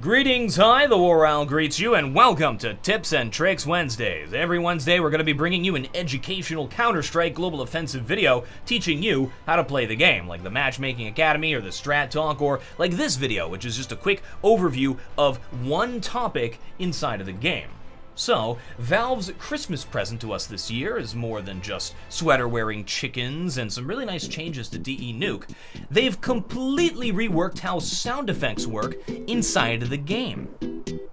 Greetings, hi, TheWarOwl greets you, and welcome to Tips and Tricks Wednesdays. Every Wednesday, we're going to be bringing you an educational Counter-Strike Global Offensive video teaching you how to play the game, like the Matchmaking Academy or the Strat Talk, or like this video, which is just a quick overview of one topic inside of the game. So, Valve's Christmas present to us this year is more than just sweater-wearing chickens and some really nice changes to DE Nuke. They've completely reworked how sound effects work inside of the game.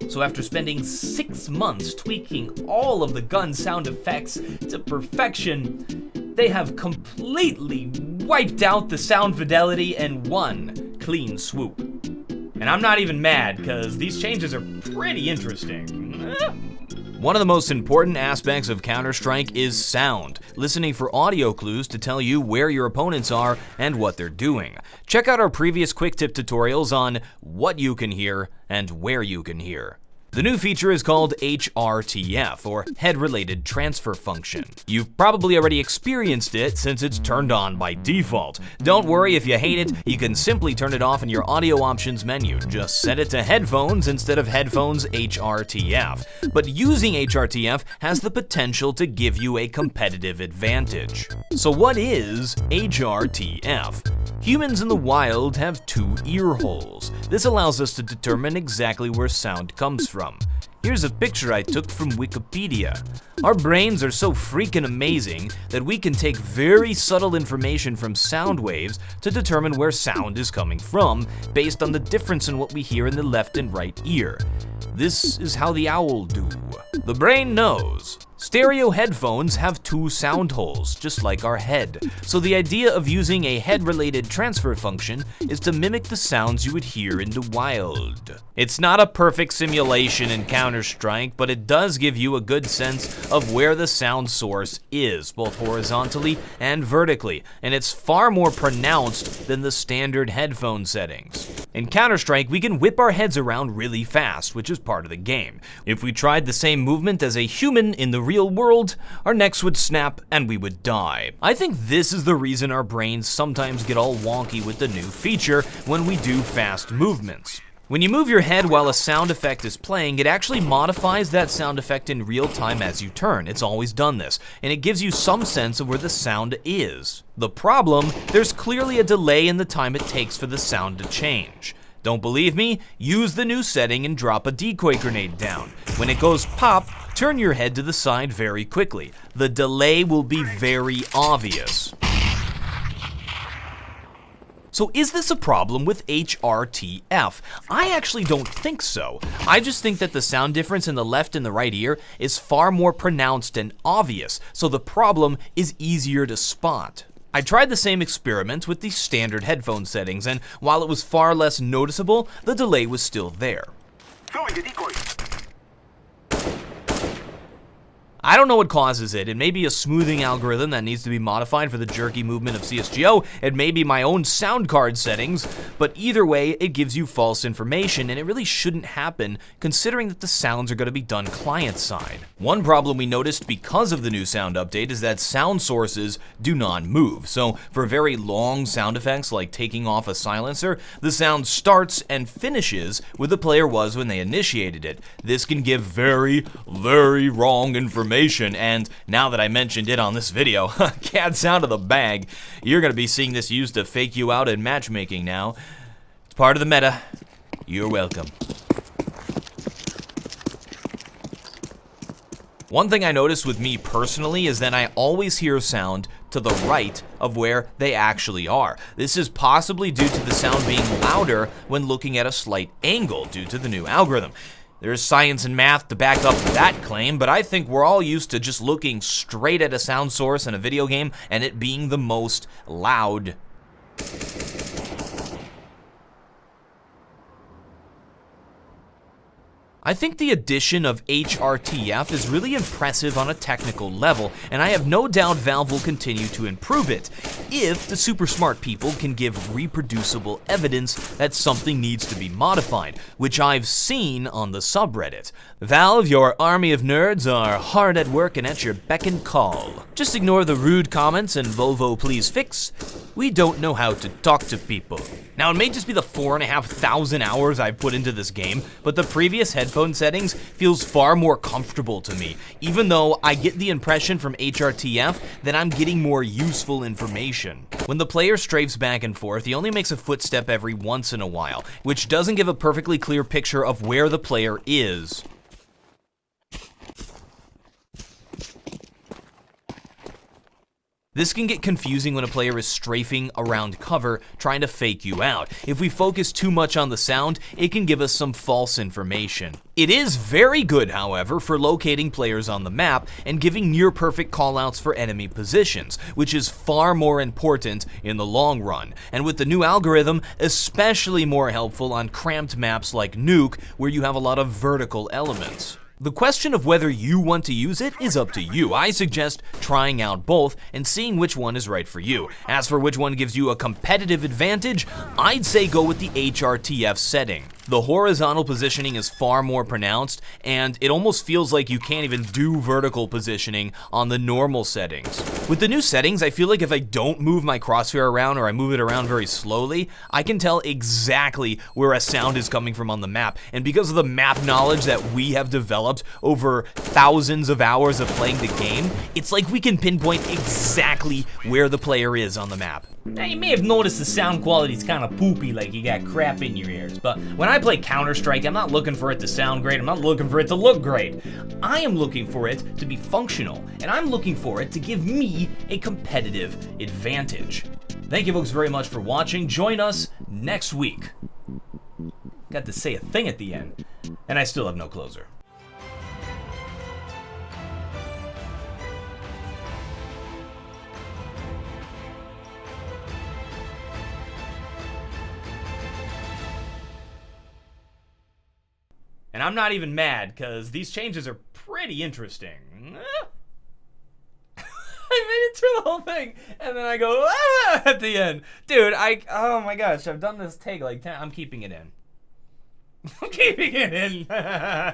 So after spending 6 months tweaking all of the gun sound effects to perfection, they have completely wiped out the sound fidelity in one clean swoop. And I'm not even mad, because these changes are pretty interesting. One of the most important aspects of Counter-Strike is sound, listening for audio clues to tell you where your opponents are and what they're doing. Check out our previous quick tip tutorials on what you can hear and where you can hear. The new feature is called HRTF, or Head-Related Transfer Function. You've probably already experienced it since it's turned on by default. Don't worry if you hate it, you can simply turn it off in your audio options menu. Just set it to headphones instead of headphones HRTF. But using HRTF has the potential to give you a competitive advantage. So what is HRTF? Humans in the wild have 2 ear holes. This allows us to determine exactly where sound comes from. Here's a picture I took from Wikipedia. Our brains are so freaking amazing that we can take very subtle information from sound waves to determine where sound is coming from based on the difference in what we hear in the left and right ear. This is how the owl do. The brain knows. Stereo headphones have 2 sound holes, just like our head. So the idea of using a head-related transfer function is to mimic the sounds you would hear in the wild. It's not a perfect simulation in Counter-Strike, but it does give you a good sense of where the sound source is, both horizontally and vertically, and it's far more pronounced than the standard headphone settings. In Counter-Strike, we can whip our heads around really fast, which is part of the game. If we tried the same movement as a human in the real world, our necks would snap and we would die. I think this is the reason our brains sometimes get all wonky with the new feature when we do fast movements. When you move your head while a sound effect is playing, it actually modifies that sound effect in real time as you turn. It's always done this, and it gives you some sense of where the sound is. The problem, there's clearly a delay in the time it takes for the sound to change. Don't believe me? Use the new setting and drop a decoy grenade down. When it goes pop, turn your head to the side very quickly. The delay will be very obvious. So is this a problem with HRTF? I actually don't think so. I just think that the sound difference in the left and the right ear is far more pronounced and obvious, so the problem is easier to spot. I tried the same experiment with the standard headphone settings, and while it was far less noticeable, the delay was still there. Throwing the decoy. I don't know what causes it. It may be a smoothing algorithm that needs to be modified for the jerky movement of CSGO. It may be my own sound card settings, but either way, it gives you false information, and it really shouldn't happen considering that the sounds are going to be done client side. One problem we noticed because of the new sound update is that sound sources do not move. So for very long sound effects like taking off a silencer, the sound starts and finishes where the player was when they initiated it. This can give very, very wrong information. And now that I mentioned it on this video, cat's out of the bag. You're going to be seeing this used to fake you out in matchmaking now. It's part of the meta. You're welcome. One thing I noticed with me personally is that I always hear sound to the right of where they actually are. This is possibly due to the sound being louder when looking at a slight angle due to the new algorithm. There's science and math to back up that claim, but I think we're all used to just looking straight at a sound source in a video game and it being the most loud. I think the addition of HRTF is really impressive on a technical level, and I have no doubt Valve will continue to improve it, if the super smart people can give reproducible evidence that something needs to be modified, which I've seen on the subreddit. Valve, your army of nerds are hard at work and at your beck and call. Just ignore the rude comments and Volvo please fix. We don't know how to talk to people. Now, it may just be the 4,500 hours I've put into this game, but the previous headphone settings feels far more comfortable to me, even though I get the impression from HRTF that I'm getting more useful information. When the player strafes back and forth, he only makes a footstep every once in a while, which doesn't give a perfectly clear picture of where the player is. This can get confusing when a player is strafing around cover, trying to fake you out. If we focus too much on the sound, it can give us some false information. It is very good, however, for locating players on the map and giving near-perfect callouts for enemy positions, which is far more important in the long run. And with the new algorithm, especially more helpful on cramped maps like Nuke, where you have a lot of vertical elements. The question of whether you want to use it is up to you. I suggest trying out both and seeing which one is right for you. As for which one gives you a competitive advantage, I'd say go with the HRTF setting. The horizontal positioning is far more pronounced, and it almost feels like you can't even do vertical positioning on the normal settings. With the new settings, I feel like if I don't move my crosshair around or I move it around very slowly, I can tell exactly where a sound is coming from on the map. And because of the map knowledge that we have developed over thousands of hours of playing the game, it's like we can pinpoint exactly where the player is on the map. Now, you may have noticed the sound quality's kind of poopy, like you got crap in your ears, but when I play Counter-Strike, I'm not looking for it to sound great, I'm not looking for it to look great. I am looking for it to be functional, and I'm looking for it to give me a competitive advantage. Thank you folks very much for watching. Join us next week. Got to say a thing at the end, and I still have no closer. And I'm not even mad, because these changes are pretty interesting. I made it through the whole thing, and then I go, ah, at the end. Dude, oh my gosh, I've done this take like 10, I'm keeping it in. I'm keeping it in.